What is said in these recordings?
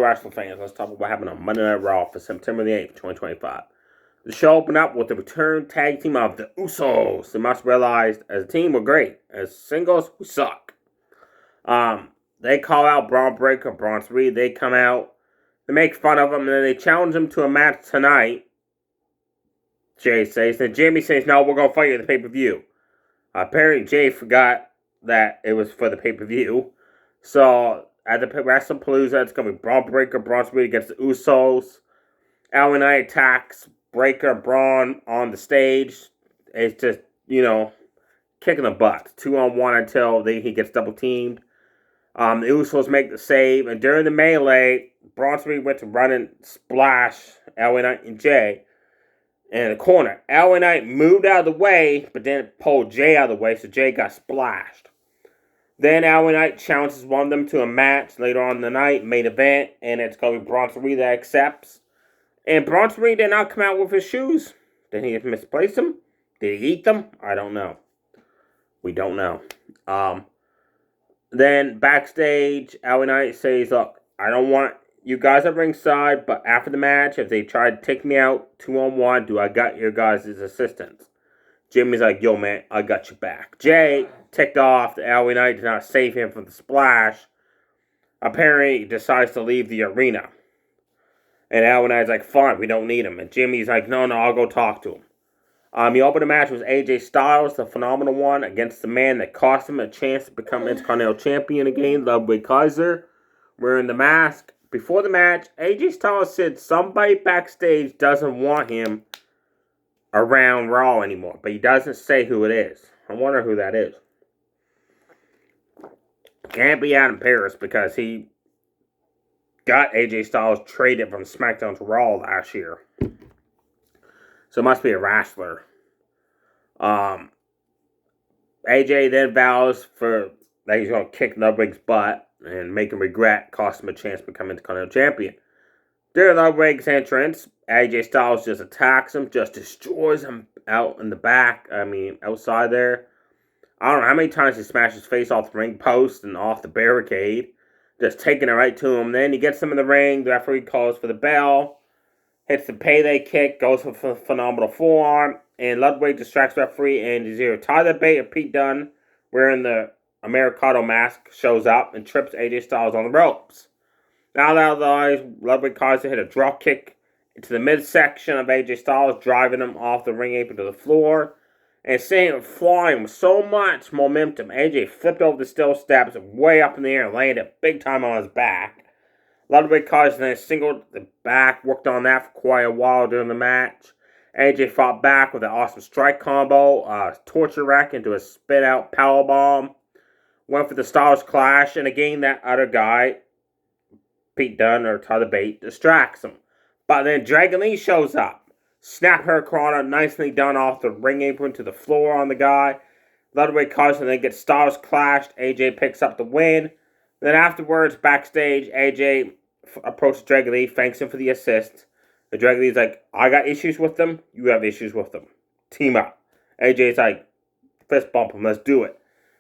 wrestling fans, let's talk about what happened on Monday Night Raw for September the 8th, 2025. The show opened up with the return tag team of the Usos. They must realize, as a team, we're great. As singles, we suck. They call out Braun Breaker, Braun Reed. They come out, they make fun of him, and then they challenge him to a match tonight. Jay says, and Jimmy says, no, we're going to fight you at the pay-per-view. Apparently, Jay forgot that it was for the pay-per-view. So, at the WrestlePalooza, it's going to be Braun Breaker, Braun Reed against the Usos. LA Knight attacks Breaker, Braun on the stage. It's just, kicking the butt. 2-on-1 until he gets double-teamed. The Usos make the save. And during the melee, Braun Reed went to run and splash LA Knight and Jay in the corner. LA Knight moved out of the way, but then pulled Jay out of the way, so Jay got splashed. Then LA Knight challenges one of them to a match later on in the night, main event, and it's going to be Braun Reed that accepts. And Braun Reed did not come out with his shoes. Did he misplace them? Did he eat them? I don't know. We don't know. Then backstage, LA Knight says, look, I don't want you guys at ringside, but after the match, if they try to take me out 2-on-1, do I got your guys' assistance? Jimmy's like, yo, man, I got your back. Jay ticked off that LA Knight did not save him from the splash. Apparently, he decides to leave the arena. And LA Knight's like, fine, we don't need him. And Jimmy's like, no, I'll go talk to him. He opened the match with AJ Styles, the phenomenal one, against the man that cost him a chance to become Intercontinental Champion again, Ludwig Kaiser, wearing the mask. Before the match, AJ Styles said somebody backstage doesn't want him around Raw anymore, but he doesn't say who it is. I wonder who that is. Can't be Adam Pearce because he got AJ Styles traded from SmackDown to Raw last year. So it must be a wrestler. AJ then vows that he's going to kick Ludwig's butt and make him regret, cost him a chance to become Intercontinental Champion. During Ludwig's entrance, AJ Styles just attacks him, just destroys him out in the back. Outside there. I don't know how many times he smashed his face off the ring post and off the barricade. Just taking it right to him. Then he gets him in the ring. The referee calls for the bell. Hits the payday kick. Goes for a phenomenal forearm. And Ludwig distracts the referee. And he's either Tyler Bate or Pete Dunne, wearing the Americano mask, shows up and trips AJ Styles on the ropes. Now that eyes, Ludwig Kaiser hit a drop kick into the midsection of AJ Styles, driving him off the ring apron to the floor. And seeing him flying with so much momentum, AJ flipped over the steel steps way up in the air and landed big time on his back. Ludwig Kaiser then singled the back, worked on that for quite a while during the match. AJ fought back with an awesome strike combo, torture rack into a spit-out powerbomb. Went for the Styles Clash, and again that other guy, Pete Dunne or Tyler Bate, distracts him. But then Dragon Lee shows up. Snap her corner, nicely done off the ring apron to the floor on the guy. Ludwig Kaiser then gets Styles clashed. AJ picks up the win. Then afterwards, backstage, AJ approaches Dragon Lee, thanks him for the assist. The Dragon Lee's like, I got issues with them, you have issues with them. Team up. AJ's like, fist bump him, let's do it.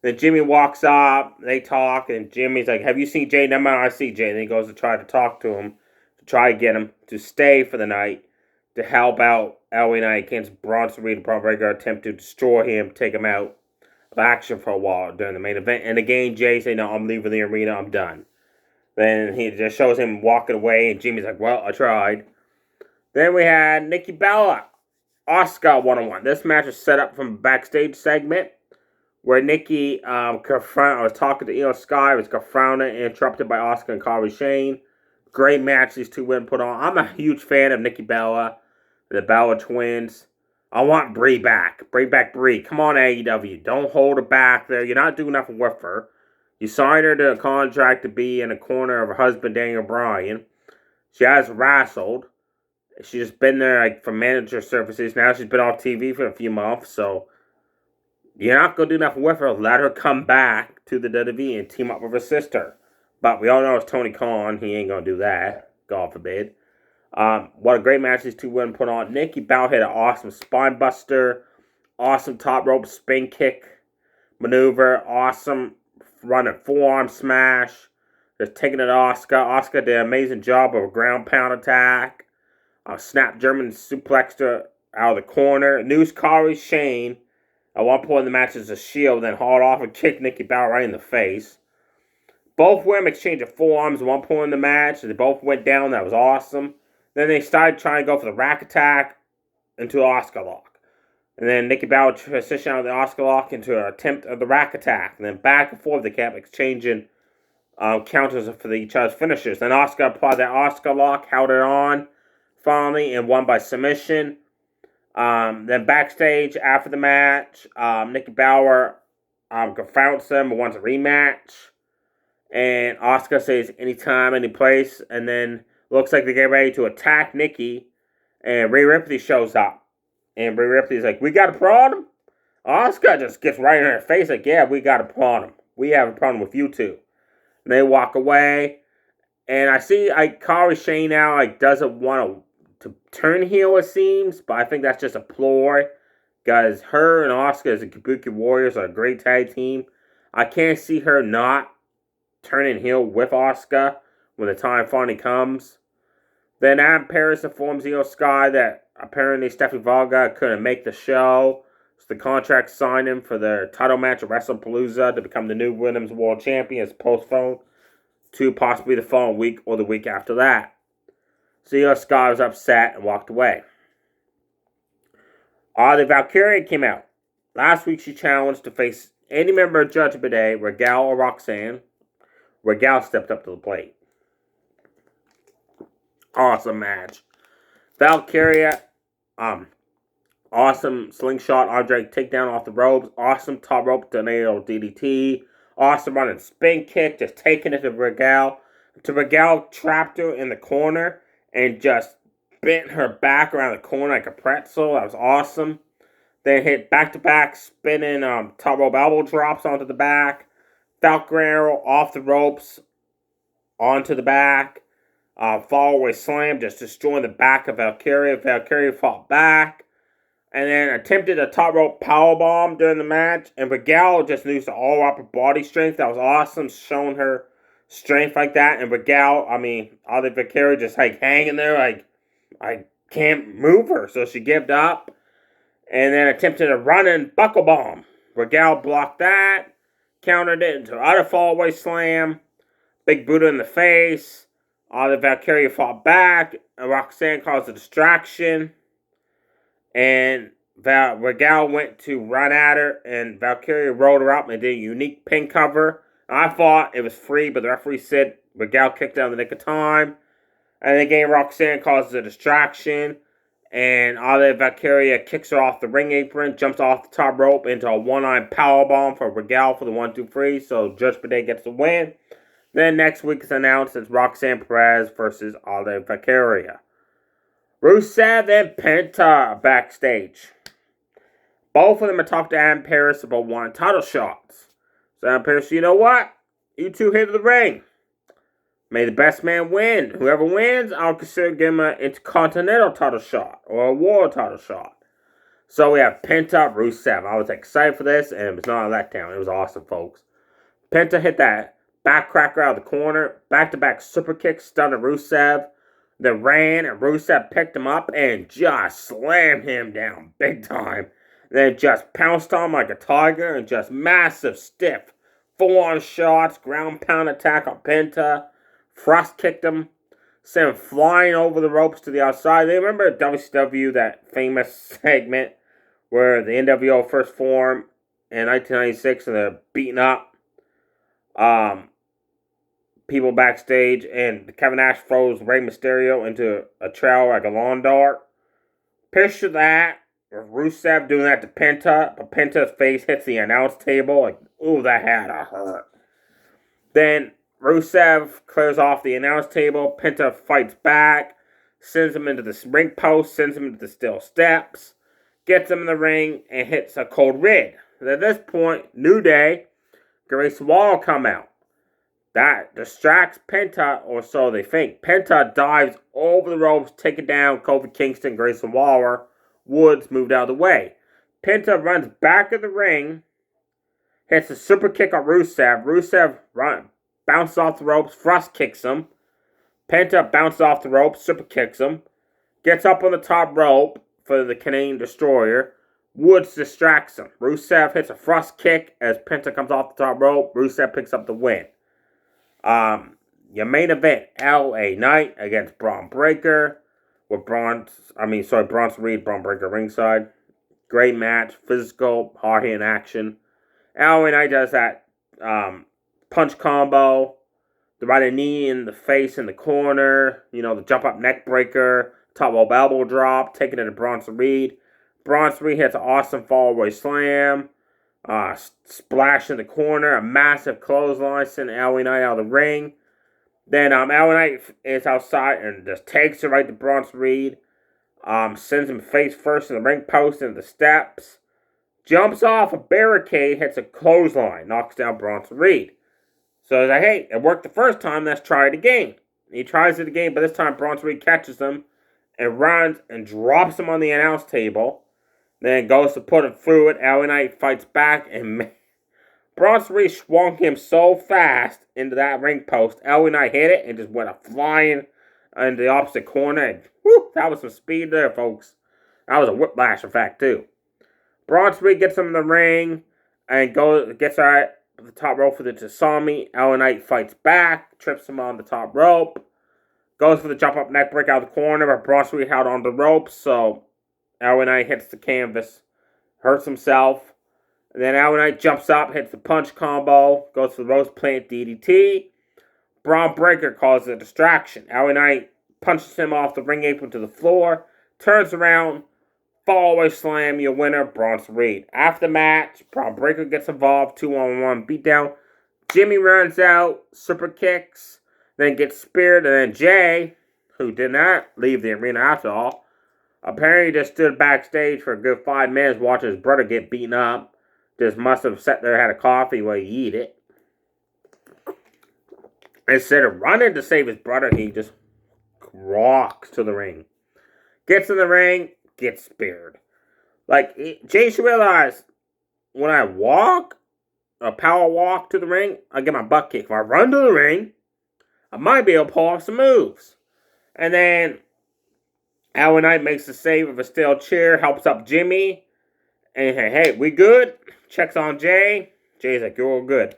Then Jimmy walks up, they talk, and Jimmy's like, have you seen Jay? No, I see Jay. And he goes to try to talk to him, to try to get him to stay for the night, to help out LA Knight against Braun Reed and Braun Breaker, attempt to destroy him, take him out of action for a while during the main event. And again, Jay said, no, I'm leaving the arena, I'm done. Then he just shows him walking away, and Jimmy's like, well, I tried. Then we had Nikki Bella, Asuka one-on-one. This match was set up from a backstage segment where Nikki was talking to Io Sky, was confronted and interrupted by Asuka and Kairi Shane. Great match these two women put on. I'm a huge fan of Nikki Bella, the Bella twins. I want Brie back. Bring back Brie. Come on, AEW. Don't hold her back there. You're not doing nothing with her. You signed her to a contract to be in the corner of her husband, Daniel Bryan. She has wrestled. She's just been there for manager services. Now she's been off TV for a few months, so you're not going to do nothing with her. Let her come back to the WWE and team up with her sister. But we all know it's Tony Khan. He ain't going to do that. God forbid. What a great match these two women put on. Nikki Bella had an awesome spine buster. Awesome top rope spin kick maneuver. Awesome running forearm smash. just taking it to Asuka. Asuka did an amazing job of a ground pound attack. Snap German suplex her out of the corner. News Kari Shane at one point in the match is a shield, then hauled off and kicked Nikki Bella right in the face. Both women exchanged forearms at one point in the match. They both went down. That was awesome. Then they started trying to go for the rack attack into the Asuka lock. And then Nikki Bella transitioned out of the Asuka lock into an attempt of the rack attack. And then back and forth they kept exchanging counters for each other's finishers. Then Asuka applied that Asuka lock, held it on finally, and won by submission. Then backstage after the match, Nikki Bella confronts them and wants a rematch. And Asuka says anytime, any place. And then looks like they get ready to attack Nikki. And Rhea Ripley shows up. And Rhea Ripley's like, we got a problem? Asuka just gets right in her face like, yeah, we got a problem. We have a problem with you two. And they walk away. And I see Kari Shane now doesn't want to turn heel, it seems. But I think that's just a ploy. Because her and Asuka as the Kabuki Warriors are a great tag team. I can't see her not turning heel with Asuka when the time finally comes. Then Adam Pearce informs Io Sky that apparently Stephanie Varga couldn't make the show. So the contract signing for their title match at WrestlePalooza to become the new Women's World Champion is postponed to possibly the following week or the week after that. So Io Sky was upset and walked away. The Valkyria came out. Last week she challenged to face any member of Judgment Day, Regal or Roxanne. Regal stepped up to the plate. Awesome match. Valkyria, awesome slingshot Andre takedown off the ropes. Awesome top rope tornado DDT. Awesome running spin kick, just taking it to Regal. Regal trapped her in the corner and just bent her back around the corner like a pretzel. That was awesome. Then hit back-to-back spinning top rope elbow drops onto the back. Falcon Arrow off the ropes onto the back. Fallaway slam, just destroying the back of Valkyria. Valkyria fought back. And then attempted a top rope powerbomb during the match. And Regal just used all upper body strength. That was awesome, showing her strength like that. And Regal, all the Valkyria just hanging there I can't move her. So she gave up. And then attempted a running buckle bomb. Regal blocked that. Countered it into another fallaway slam. Big Buddha in the face. The Valkyria fought back. And Roxanne caused a distraction. And Regal went to run at her. And Valkyria rolled her up and did a unique pin cover. I thought it was free, but the referee said Regal kicked out in the nick of time. And again, Roxanne causes a distraction. And Valkyria kicks her off the ring apron, jumps off the top rope into a one-line powerbomb for Regal for the 1-2-3. So Judgment Day gets the win. Then next week is announced as Roxanne Perez versus Valkyria. Rusev and Penta backstage. Both of them have talked to Adam Pearce about wanting title shots. So Adam Pearce, you know what? You two hit the ring. May the best man win. Whoever wins, I'll consider giving an Intercontinental title shot or a World title shot. So we have Penta, Rusev. I was excited for this, and it was not a letdown. It was awesome, folks. Penta hit that backcracker out of the corner. Back-to-back super kick, stunned Rusev. Then ran, and Rusev picked him up and just slammed him down big time. Then just pounced on him like a tiger and just massive, stiff, full-on shots, ground pound attack on Penta. Frost kicked him, sent him flying over the ropes to the outside. They remember WCW, that famous segment where the NWO first formed in 1996 and they're beating up people backstage, and Kevin Nash throws Rey Mysterio into a trailer like a lawn dart. Picture that, with Rusev doing that to Penta, but Penta's face hits the announce table. Like, ooh, that had to hurt. Then Rusev clears off the announce table. Penta fights back, sends him into the ring post, sends him into the steel steps, gets him in the ring, and hits a cold red. At this point, New Day, Grayson Waller come out. That distracts Penta, or so they think. Penta dives over the ropes, taking down Kofi Kingston, Grayson Waller. Woods moved out of the way. Penta runs back of the ring, hits a super kick on Rusev. Rusev runs bounces off the ropes, Frost kicks him. Penta bounces off the ropes, super kicks him. Gets up on the top rope for the Canadian Destroyer. Woods distracts him. Rusev hits a Frost kick as Penta comes off the top rope. Rusev picks up the win. Your main event, LA Knight against Braun Breaker. With Bronson Reed, Braun Breaker ringside. Great match, physical, hard-hitting action. LA Knight does that punch combo. The right knee in the face in the corner. The jump-up neck breaker. Top rope elbow drop. Taking it to Bronson Reed. Bronson Reed hits an awesome fallaway slam. Splash in the corner. A massive clothesline sending LA Knight out of the ring. Then LA Knight is outside and just takes it right to Bronson Reed. Sends him face first in the ring post into the steps. Jumps off a barricade, hits a clothesline, knocks down Bronson Reed. So he's like, hey, it worked the first time, let's try it again. He tries it again, but this time Bronson Reed catches him and runs and drops him on the announce table. Then goes to put him through it. LA Knight fights back, and Bronson Reed swung him so fast into that ring post. LA Knight hit it and just went flying into the opposite corner. And, that was some speed there, folks. That was a whiplash effect, too. Bronson Reed gets him in the ring and gets out the top rope for the Tasami. LA Knight fights back, trips him on the top rope. Goes for the jump-up neck break out of the corner, but Bronson Reed held on the ropes, so LA Knight hits the canvas, hurts himself. And then LA Knight jumps up, hits the punch combo, goes for the Rose Plant DDT. Braun Breaker causes a distraction. LA Knight punches him off the ring apron to the floor, turns around, fallaway slam, your winner, Bronson Reed. After the match, Braun Breaker gets involved, 2-on-1 beatdown. Jimmy runs out, super kicks, then gets speared, and then Jay, who did not leave the arena after all, apparently just stood backstage for a good 5 minutes watching his brother get beaten up. Just must have sat there, had a coffee while he eat it. Instead of running to save his brother, he just rocks to the ring. Gets in the ring, gets speared. Jay should realize, when I walk, a power walk to the ring, I get my butt kicked. If I run to the ring, I might be able to pull off some moves. And then LA Knight makes the save of a steel chair, helps up Jimmy. And hey, we good? Checks on Jay. Jay's like, you're all good.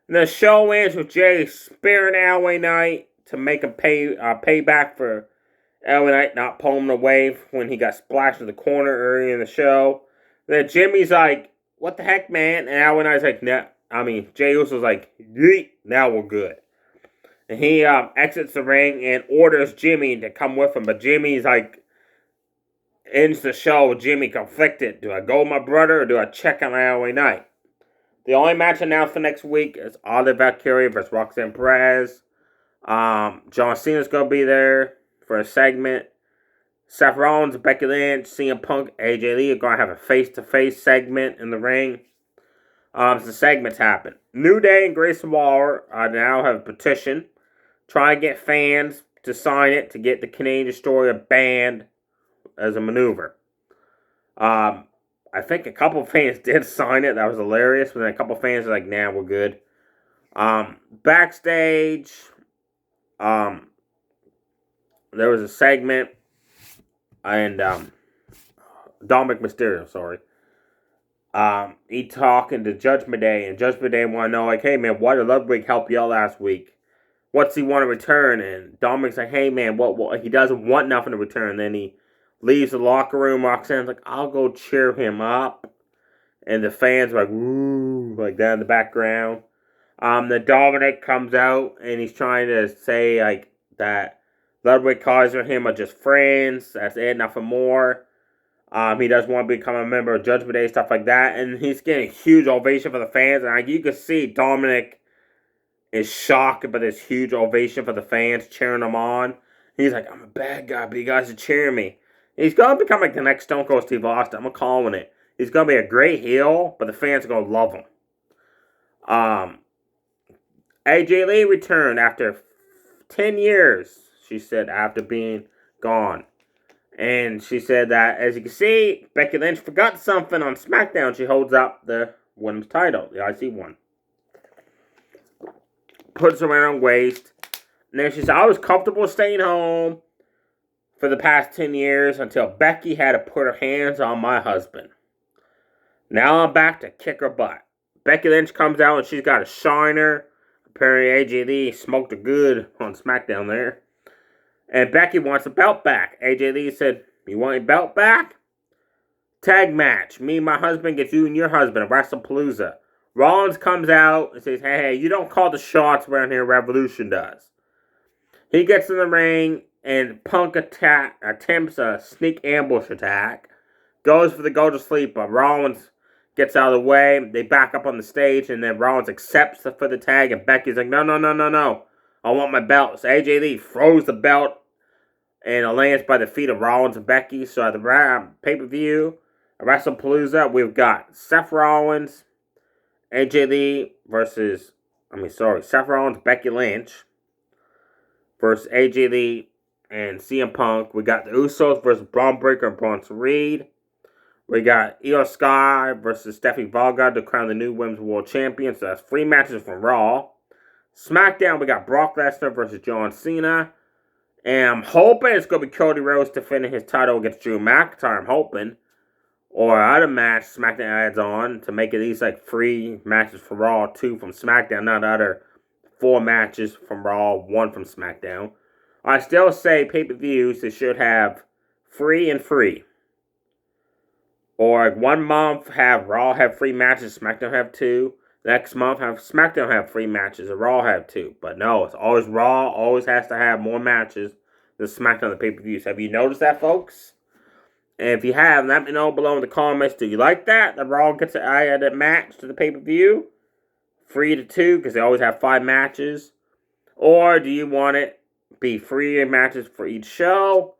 And the show ends with Jay spearing LA Knight to make him pay back for LA Knight not pulling him away when he got splashed in the corner early in the show. And then Jimmy's like, what the heck, man? And LA Knight's like, Jay Uso's like, yeet, now we're good. And he exits the ring and orders Jimmy to come with him. But Jimmy's like, ends the show with Jimmy conflicted. Do I go with my brother or do I check on LA Knight? The only match announced for next week is Oliver Valkyrie versus Roxanne Perez. John Cena's going to be there for a segment. Seth Rollins, Becky Lynch, CM Punk, AJ Lee are going to have a face-to-face segment in the ring. The segments happen. New Day and Grayson Waller now have a petition trying to get fans to sign it to get the Canadian Destroyer banned as a maneuver. I think a couple of fans did sign it. That was hilarious. But then a couple of fans are like, nah, we're good. Backstage, there was a segment, and Dominic Mysterio, he talking to Judgment Day, and Judgment Day want to know, like, hey, man, why did Ludwig help y'all last week? What's he want to return? And Dominic's like, hey, man, what? He doesn't want nothing to return. Then he leaves the locker room. Roxanne's like, I'll go cheer him up. And the fans are like, woo, like that in the background. Then Dominic comes out, and he's trying to say, like, that Ludwig, Kaiser, and him are just friends. That's it, nothing more. He doesn't want to become a member of Judgment Day, stuff like that. And he's getting a huge ovation for the fans. And you can see Dominic is shocked by this huge ovation for the fans cheering him on. He's like, I'm a bad guy, but you guys are cheering me. He's going to become like the next Stone Cold Steve Austin. I'm calling it. He's going to be a great heel, but the fans are going to love him. AJ Lee returned after 10 years, she said, after being gone. And she said that, as you can see, Becky Lynch forgot something on SmackDown. She holds up the women's title, the IC one. puts her around her waist. And then she said, I was comfortable staying home for the past 10 years until Becky had to put her hands on my husband. Now I'm back to kick her butt. Becky Lynch comes out and she's got a shiner. Apparently AJ Lee smoked her good on SmackDown there. And Becky wants a belt back. AJ Lee said, you want your belt back? Tag match. Me and my husband gets you and your husband at WrestlePalooza. Rollins comes out and says, hey, you don't call the shots around here, Revolution does. He gets in the ring and Punk attempts a sneak ambush attack. Goes for the go to sleep, but Rollins gets out of the way. They back up on the stage and then Rollins accepts for the tag and Becky's like, no. I want my belt. So AJ Lee throws the belt and it lands by the feet of Rollins and Becky. So at the pay-per-view, WrestlePalooza, we've got Seth Rollins, Seth Rollins, Becky Lynch versus AJ Lee and CM Punk. We got the Usos versus Braun Breaker and Bronson Reed. We got Io Sky versus Stephanie Varga to crown the new Women's World Champion. So that's 3 matches from Raw. SmackDown, we got Brock Lesnar versus John Cena. And I'm hoping it's going to be Cody Rhodes defending his title against Drew McIntyre. I'm hoping. Or other match SmackDown adds on to make it at least like 3 matches from Raw, 2 from SmackDown, not other 4 matches from Raw, 1 from SmackDown. I still say pay-per-views, they should have free and free. Or like 1 month have Raw have 3 matches, SmackDown have 2. Next month have SmackDown have 3 matches, and Raw have 2. But no, it's always Raw, always has to have more matches than SmackDown the pay-per-views. Have you noticed that, folks? And if you have, let me know below in the comments. Do you like that? The Raw gets an added match to the pay-per-view? 3 to 2, because they always have 5 matches. Or do you want it be 3 matches for each show?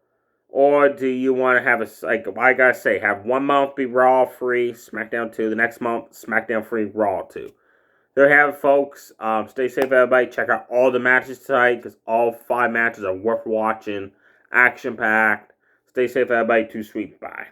Or do you want to have have 1 month be Raw free, SmackDown 2. The next month, SmackDown free, Raw 2. There you have it, folks. Stay safe, everybody. Check out all the matches tonight, because all 5 matches are worth watching. Action-packed. Stay safe, everybody. Too sweet. Bye.